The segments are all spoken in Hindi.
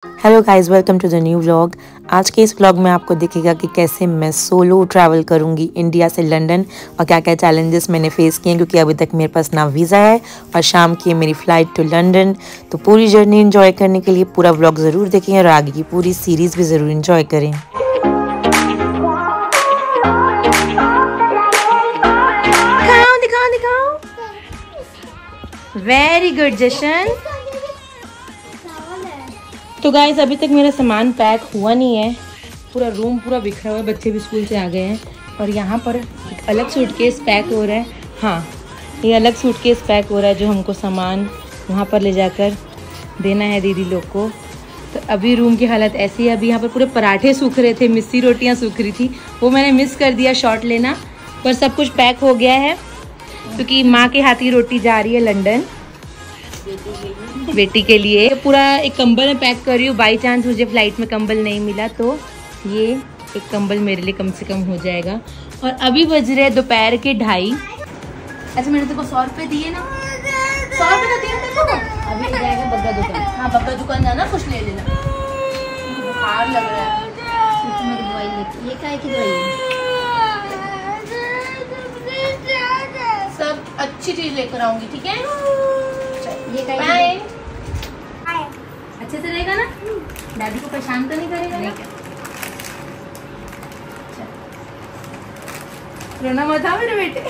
Hello guys, welcome to the new vlog. आज के इस व्लॉग में आपको दिखेगा कि कैसे मैं सोलो ट्रैवल करूंगी इंडिया से लंदन और क्या क्या चैलेंजेस मैंने फेस किए हैं, क्योंकि अभी तक मेरे पास ना वीज़ा है और शाम की है मेरी फ़्लाइट टू लंदन। तो पूरी जर्नी एंजॉय करने के लिए पूरा व्लॉग ज़रूर देखें और आगे की पूरी सीरीज़ भी ज़रूर एंजॉय करें। दिखाओ दिखाओ। वेरी गुड जशन। तो गाइस, अभी तक मेरा सामान पैक हुआ नहीं है। पूरा रूम पूरा बिखरा हुआ है, बच्चे भी स्कूल से आ गए हैं और यहाँ पर एक अलग सूटकेस पैक हो रहा है। हाँ, ये अलग सूटकेस पैक हो रहा है जो हमको सामान वहाँ पर ले जाकर देना है दीदी लोग को। तो अभी रूम की हालत ऐसी है। अभी यहाँ पर पूरे पराठे सूख रहे थे, मिस्सी रोटियाँ सूख रही थी, वो मैंने मिस कर दिया शॉट लेना। पर सब कुछ पैक हो गया है क्योंकि माँ के हाथ की रोटी जा रही है लंदन बेटी के लिए। पूरा एक कंबल में पैक कर रही हूँ, बाई चांस मुझे फ्लाइट में कंबल नहीं मिला तो ये एक कंबल मेरे लिए कम से कम हो जाएगा। और अभी बज रहे दोपहर के 2:30। अच्छा, मैंने तेको 100 रुपये दिए ना, 100 रुपये तो दिए तेको। अभी जाएगा बग्गा दुकान। हाँ, बग्गा दुकान जाना, कुछ ले लेना। बुखार लग रहा है। मेरी दवाई लेती, ये क्या की दवाई है? सब अच्छी चीज लेकर आऊंगी, ठीक है? ये अच्छे से रहेगा ना? दादी को परेशान तो नहीं करेगा ना? रोना मत आ मेरे बेटे।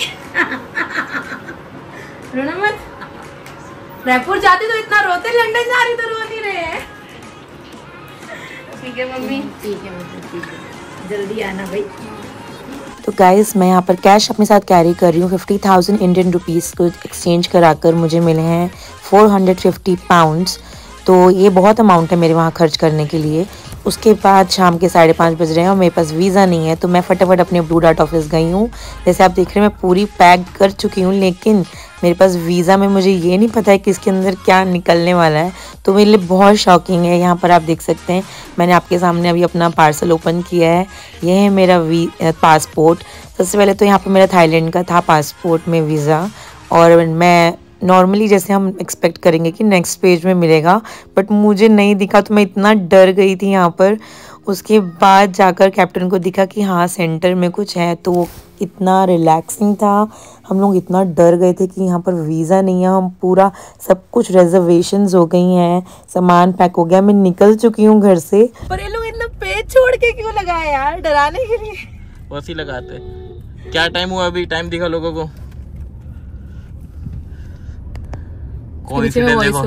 रोना मत। रायपुर जाती तो इतना रोते, लंदन जा रही तो रो नहीं रहे हैं। ठीक है मम्मी, ठीक है मम्मी, ठीक है, जल्दी आना भाई। तो गाइस, मैं यहाँ पर कैश अपने साथ कैरी कर रही हूँ। 50,000 इंडियन रुपीज़ को एक्सचेंज कराकर मुझे मिले हैं 450 पाउंड्स। तो ये बहुत अमाउंट है मेरे वहाँ खर्च करने के लिए। उसके बाद शाम के 5:30 बज रहे हैं और मेरे पास वीज़ा नहीं है, तो मैं फटाफट अपने ब्लू डार्ट ऑफिस गई हूँ। जैसे आप देख रहे हैं, मैं पूरी पैक कर चुकी हूँ, लेकिन मेरे पास वीज़ा में मुझे ये नहीं पता है कि इसके अंदर क्या निकलने वाला है। तो मेरे लिए बहुत शॉकिंग है। यहाँ पर आप देख सकते हैं, मैंने आपके सामने अभी अपना पार्सल ओपन किया है। यह है मेरा पासपोर्ट। सबसे पहले तो यहाँ पर मेरा थाईलैंड का था पासपोर्ट में वीज़ा, और मैं नॉर्मली जैसे हम एक्सपेक्ट करेंगे कि नेक्स्ट पेज में मिलेगा, बट मुझे नहीं दिखा, तो मैं इतना डर गई थी यहाँ पर। उसके बाद जाकर कैप्टन को दिखा कि हाँ, सेंटर में कुछ है, तो वो इतना रिलैक्सिंग था। हम लोग इतना डर गए थे कि यहाँ पर वीज़ा नहीं है। हम पूरा सब कुछ रिजर्वेशंस हो गई हैं, सामान पैक हो गया, मैं निकल चुकी हूँ घर से। पर ये लोग इतना पेज छोड़ के क्यों लगाए यार, डराने के लिए? वैसे लगाते। क्या टाइम हुआ अभी? टाइम दिखा लोगों को। कोइंसिडेंस देखो,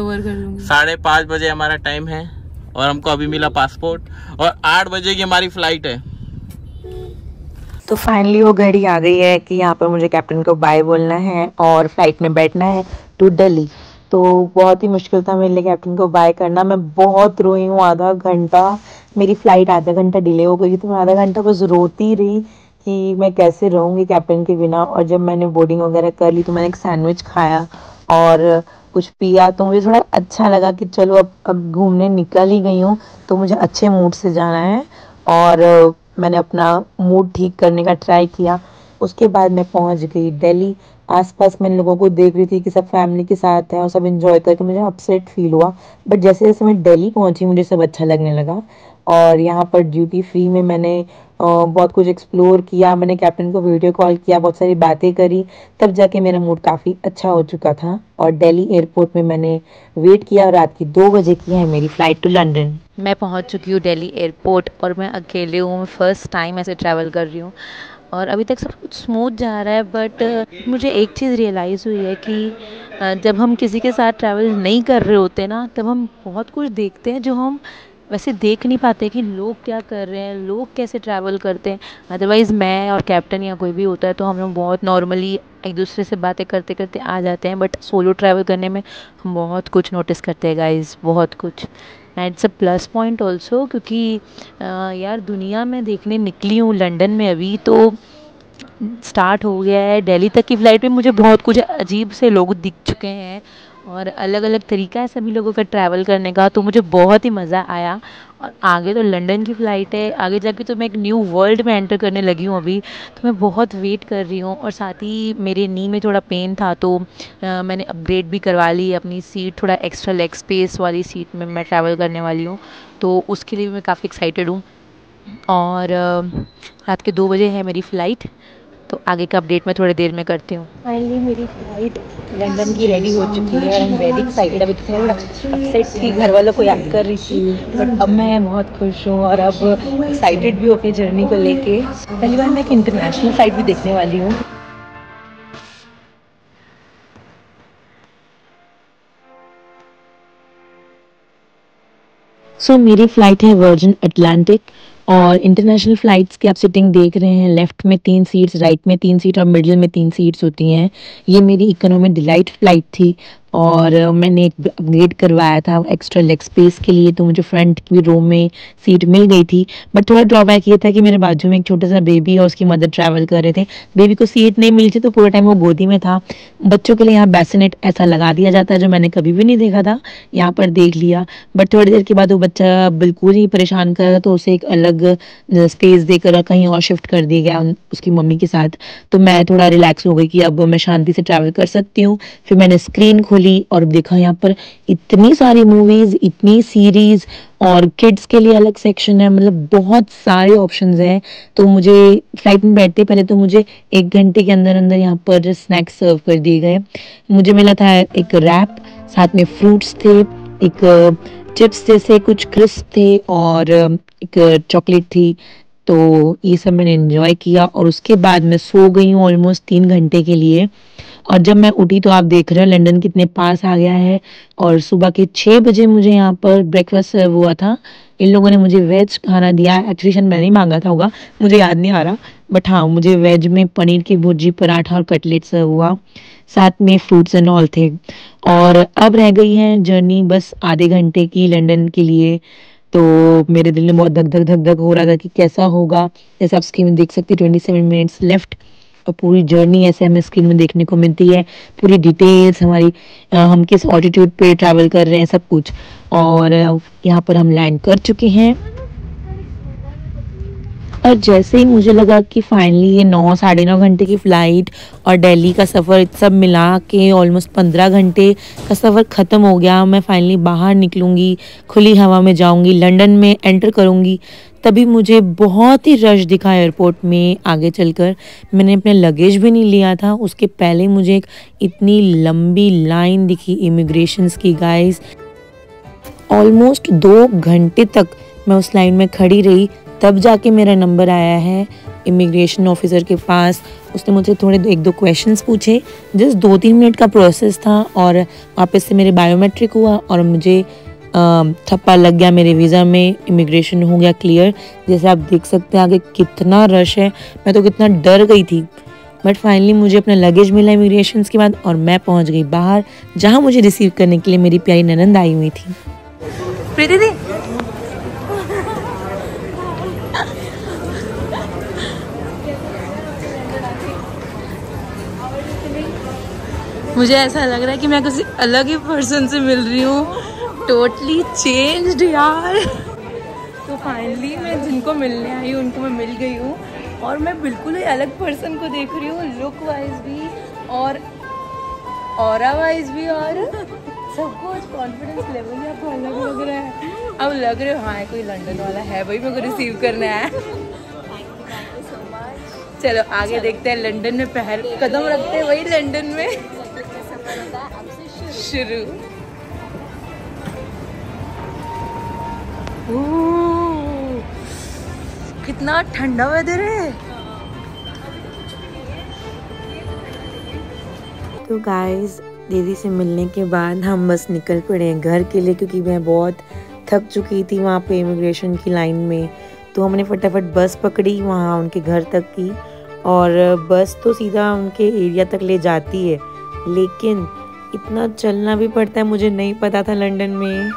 5:30 बजे हमारा टाइम है और हमको अभी मिला पासपोर्ट और 8 बजे की हमारी फ्लाइट है। तो फाइनली वो घड़ी आ गई है कि यहाँ पर मुझे कैप्टन को बाय बोलना है और फ्लाइट में बैठना है टू दिल्ली। तो बहुत ही मुश्किल था मेरे लिए कैप्टन को बाय करना। मैं बहुत रोई हूँ, आधा घंटा। मेरी फ़्लाइट आधा घंटा डिले हो गई, तो मैं आधा घंटा बस रोती रही कि मैं कैसे रहूँगी कैप्टन के बिना। और जब मैंने बोर्डिंग वगैरह कर ली तो मैंने एक सैंडविच खाया और कुछ पिया, तो मुझे थोड़ा अच्छा लगा कि चलो अब घूमने निकल ही गई हूँ, तो मुझे अच्छे मूड से जाना है। और मैंने अपना मूड ठीक करने का ट्राई किया। उसके बाद मैं पहुंच गई दिल्ली। आसपास मैं लोगों को देख रही थी कि सब फैमिली के साथ हैं और सब एंजॉय करके मुझे अपसेट फील हुआ। बट जैसे जैसे मैं दिल्ली पहुंची, मुझे सब अच्छा लगने लगा। और यहाँ पर ड्यूटी फ्री में मैंने बहुत कुछ एक्सप्लोर किया। मैंने कैप्टन को वीडियो कॉल किया, बहुत सारी बातें करी, तब जाके मेरा मूड काफ़ी अच्छा हो चुका था। और दिल्ली एयरपोर्ट में मैंने वेट किया। रात की 2 बजे की है मेरी फ़्लाइट टू लंदन। मैं पहुंच चुकी हूँ दिल्ली एयरपोर्ट और मैं अकेले हूँ, फर्स्ट टाइम ऐसे ट्रैवल कर रही हूँ और अभी तक सब कुछ स्मूथ जा रहा है। बट मुझे एक चीज़ रियलाइज़ हुई है कि जब हम किसी के साथ ट्रैवल नहीं कर रहे होते ना, तब हम बहुत कुछ देखते हैं जो हम वैसे देख नहीं पाते कि लोग क्या कर रहे हैं, लोग कैसे ट्रैवल करते हैं। अदरवाइज़ मैं और कैप्टन या कोई भी होता है तो हम लोग बहुत नॉर्मली एक दूसरे से बातें करते करते आ जाते हैं, बट सोलो ट्रैवल करने में हम बहुत कुछ नोटिस करते हैं गाइस, बहुत कुछ। And it's a plus point also क्योंकि यार दुनिया में देखने निकली हूँ लंदन में, अभी तो स्टार्ट हो गया है। दिल्ली तक की फ़्लाइट में मुझे बहुत कुछ अजीब से लोग दिख चुके हैं और अलग अलग तरीका है सभी लोगों का ट्रैवल करने का, तो मुझे बहुत ही मज़ा आया। और आगे तो लंदन की फ़्लाइट है, आगे जाके तो मैं एक न्यू वर्ल्ड में एंटर करने लगी हूँ अभी। तो मैं बहुत वेट कर रही हूँ और साथ ही मेरे नी में थोड़ा पेन था, तो मैंने अपग्रेड भी करवा ली अपनी सीट, थोड़ा एक्स्ट्रा लेग स्पेस वाली सीट में मैं ट्रैवल करने वाली हूँ, तो उसके लिए भी मैं काफ़ी एक्साइटेड हूँ। और रात के 2 बजे है मेरी फ़्लाइट, तो आगे का अपडेट मैं थोड़ी देर में करती हूँ। फाइनली मेरी फ़्लाइट लंदन की रेडी हो चुकी है और आई एम वेरी एक्साइटेड। अभी तो थोड़ा अपसेट थी, घर वालों को याद कर रही थी, बट अब मैं बहुत खुश हूँ और अब एक्साइटेड भी हूँ अपनी जर्नी को लेके। पहली बार मैं एक इंटरनेशनल फ़्लाइट भी देखने वाली हूँ। सो मेरी फ़्लाइट है वर्जिन अटलांटिक, और इंटरनेशनल फ़्लाइट्स की आप सीटिंग देख रहे हैं, लेफ़्ट में 3 सीट्स, राइट में 3 सीट और मिडिल में 3 सीट्स होती हैं। ये मेरी इकोनॉमी डिलाइट फ़्लाइट थी और मैंने एक अपग्रेड करवाया था एक्स्ट्रा लेग स्पेस के लिए, तो मुझे फ्रंट की रो में सीट मिल गई थी। बट थोड़ा ड्रॉबैक ये था कि मेरे बाजू में एक छोटा सा बेबी और उसकी मदर ट्रैवल कर रहे थे। बेबी को सीट नहीं मिली थी, तो पूरा टाइम वो गोदी में था। बच्चों के लिए यहाँ बेसिनेट ऐसा लगा दिया जाता है, जो मैंने कभी भी नहीं देखा था, यहाँ पर देख लिया। बट थोड़ी देर के बाद वो बच्चा बिल्कुल ही परेशान कर रहा था, तो उसे एक अलग स्पेस देकर कहीं और शिफ्ट कर दिया गया उसकी मम्मी के साथ। तो मैं थोड़ा रिलैक्स हो गई कि अब मैं शांति से ट्रैवल कर सकती हूँ। फिर मैंने स्क्रीन खोली और देखा यहाँ पर इतनी सारी मूवीज, इतनी सीरीज, और किड्स के लिए अलग सेक्शन है, मतलब बहुत सारे ऑप्शंस हैं। तो मुझे फ्लाइट में बैठते पहले तो मुझे 1 घंटे के अंदर अंदर यहाँ पर स्नैक्स सर्व कर दिए गए। मुझे मिला था एक रैप, साथ में फ्रूट्स थे, एक चिप्स जैसे कुछ क्रिस्प थे और एक चॉकलेट थी। तो ये सब मैंने एंजॉय किया और उसके बाद मैं सो गई हूँ ऑलमोस्ट 3 घंटे के लिए। और जब मैं उठी तो आप देख रहे हो लंदन कितने पास आ गया है। और सुबह के 6 बजे मुझे यहाँ पर ब्रेकफास्ट सर्व हुआ था। इन लोगों ने मुझे वेज खाना दिया, एक्चुअली शायद मैंने ही मांगा था होगा, मुझे याद नहीं आ रहा, बट हाँ मुझे वेज में पनीर की भुर्जी, पराठा और कटलेट सर्व हुआ, साथ में फ्रूट्स एंड ऑल थे। और अब रह गई है जर्नी बस आधे घंटे की लंदन के लिए। तो मेरे दिल में बहुत धक धक धक धक हो रहा था कि कैसा होगा। जैसे आप स्क्रीन में देख सकते हैं 27 मिनट्स लेफ्ट, और पूरी जर्नी ऐसे हमें स्क्रीन में देखने को मिलती है, पूरी डिटेल्स हमारी, हम किस ऑल्टीट्यूड पे ट्रैवल कर रहे हैं, सब कुछ। और यहाँ पर हम लैंड कर चुके हैं और जैसे ही मुझे लगा कि फाइनली ये 9 साढ़े 9 घंटे की फ़्लाइट और दिल्ली का सफ़र सब मिला के ऑलमोस्ट 15 घंटे का सफ़र ख़त्म हो गया, मैं फाइनली बाहर निकलूँगी, खुली हवा में जाऊँगी, लंदन में एंटर करूँगी, तभी मुझे बहुत ही रश दिखा एयरपोर्ट में। आगे चलकर मैंने अपने लगेज भी नहीं लिया था, उसके पहले मुझे एक इतनी लंबी लाइन दिखी इमिग्रेशंस की गाइस। ऑलमोस्ट 2 घंटे तक मैं उस लाइन में खड़ी रही, तब जाके मेरा नंबर आया है इमिग्रेशन ऑफिसर के पास। उसने मुझसे थोड़े 1-2 क्वेश्चंस पूछे, जस्ट 2-3 मिनट का प्रोसेस था और वापस से मेरे बायोमेट्रिक हुआ और मुझे थप्पा लग गया मेरे वीज़ा में, इमिग्रेशन हो गया क्लियर। जैसे आप देख सकते हैं आगे कितना रश है, मैं तो कितना डर गई थी। बट फाइनली मुझे अपना लगेज मिला इमिग्रेशन के बाद और मैं पहुंच गई बाहर, जहां मुझे रिसीव करने के लिए मेरी प्यारी ननंद आई हुई थी। प्रीति दी, मुझे ऐसा लग रहा है कि मैं किसी अलग ही पर्सन से मिल रही हूँ, टोटली चेंज्ड यार। तो फाइनली मैं जिनको मिलने आई हूँ उनको मैं मिल गई हूँ और मैं बिल्कुल ही अलग पर्सन को देख रही हूँ, लुक वाइज भी और ऑरा वाइज भी, और सब कुछ कॉन्फिडेंस लेवल भी आपको अलग लग रहा है। अब लग रहे हो हाँ कोई लंदन वाला है भाई, मेरे को रिसीव करना है। चलो आगे देखते हैं, लंदन में पहल कदम रखते हैं वही लंदन में शुरू। कितना ठंडा वेदर है। तो गाइस दीदी से मिलने के बाद हम बस निकल पड़े हैं घर के लिए, क्योंकि मैं बहुत थक चुकी थी वहाँ पे इमिग्रेशन की लाइन में। तो हमने फटाफट बस पकड़ी वहाँ उनके घर तक की, और बस तो सीधा उनके एरिया तक ले जाती है, लेकिन इतना चलना भी पड़ता है, मुझे नहीं पता था लंदन में।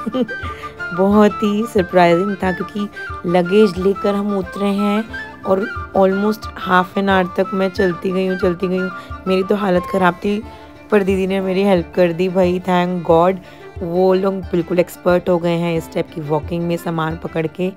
बहुत ही सरप्राइजिंग था, क्योंकि लगेज लेकर हम उतरे हैं और ऑलमोस्ट हाफ एन आवर तक मैं चलती गई हूँ। मेरी तो हालत ख़राब थी, पर दीदी ने मेरी हेल्प कर दी भाई, थैंक गॉड। वो लोग बिल्कुल एक्सपर्ट हो गए हैं इस टाइप की वॉकिंग में सामान पकड़ के,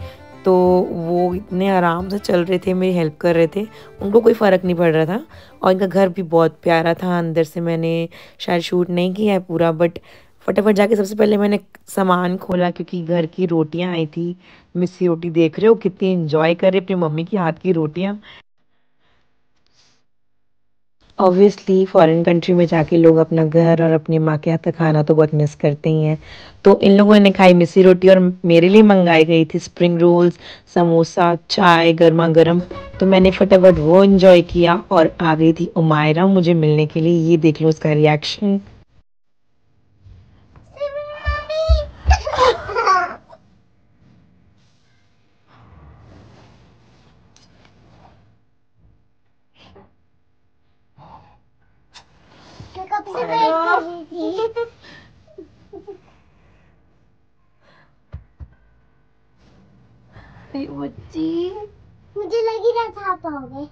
तो वो इतने आराम से चल रहे थे, मेरी हेल्प कर रहे थे, उनको कोई फ़र्क नहीं पड़ रहा था। और इनका घर भी बहुत प्यारा था। अंदर से मैंने शायद शूट नहीं किया है पूरा, बट फटाफट जाके सबसे पहले मैंने सामान खोला क्योंकि घर की रोटियां आई थी। मिस्सी रोटी देख रहे हो कितनी एंजॉय कर रही अपनी मम्मी की हाथ की रोटियां। ऑब्वियसली फॉरेन कंट्री में जाके लोग अपना घर और अपनी माँ के हाथ का खाना तो बहुत मिस करते ही हैं। तो इन लोगों ने खाई मिस्सी रोटी और मेरे लिए मंगाई गई थी स्प्रिंग रोल्स, समोसा, चाय गर्मा गर्म। तो मैंने फटाफट वो एंजॉय किया और आ गई थी उमायरा मुझे मिलने के लिए। ये देख लो उसका रिएक्शन। कब से वेट कर रही थी। बच्ची, मुझे लग ही रहा था आप आओगे।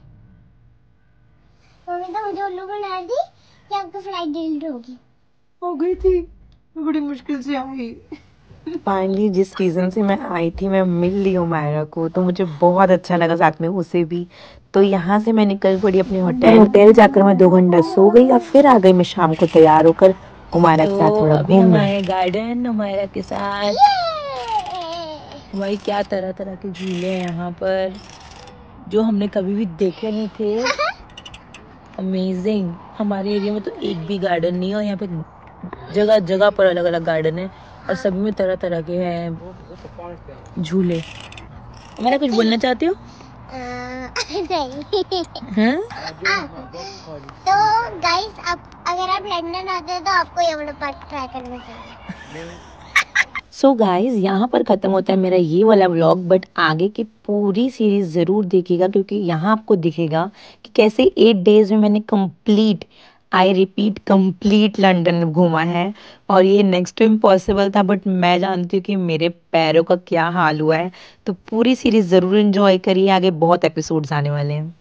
मम्मी तो मुझे उल्लू बना दी कि आपकी फ्लाइट डिलीट होगी। हो गई थी, बड़ी मुश्किल से आई। फाइनली जिस रीज़न से मैं आई थी मैं मिल ली उमायरा को, तो मुझे बहुत अच्छा लगा, साथ में उसे भी। तो यहाँ से मैं निकल पड़ी अपने होटल जाकर मैं 2 घंटा सो गई और फिर आ गई मैं शाम को तैयार होकर उमायरा के साथ थोड़ा अभी हम घूमने। आए गार्डन उमायरा के साथ। भाई क्या तरह तरह के झूले हैं यहाँ पर जो हमने कभी भी देखे नहीं थे। अमेजिंग। हमारे एरिया में तो एक भी गार्डन नहीं है और यहाँ पे जगह जगह पर अलग अलग गार्डन है और सभी में तरह तरह के हैं झूले। हमारा कुछ बोलना चाहती हो? नहीं। हाँ? तो गाइस अगर आप लंदन आते हो तो आपको ये वाला पार्क ट्राई करना चाहिए। सो गाइज यहाँ पर ख़त्म होता है मेरा ये वाला व्लॉग, बट आगे की पूरी सीरीज़ ज़रूर देखिएगा क्योंकि यहाँ आपको दिखेगा कि कैसे 8 डेज में मैंने कंप्लीट लंदन घूमा है। और ये नेक्स्ट टाइम पॉसिबल था बट मैं जानती हूँ कि मेरे पैरों का क्या हाल हुआ है। तो पूरी सीरीज़ ज़रूर एंजॉय करिए, आगे बहुत एपिसोड्स आने वाले हैं।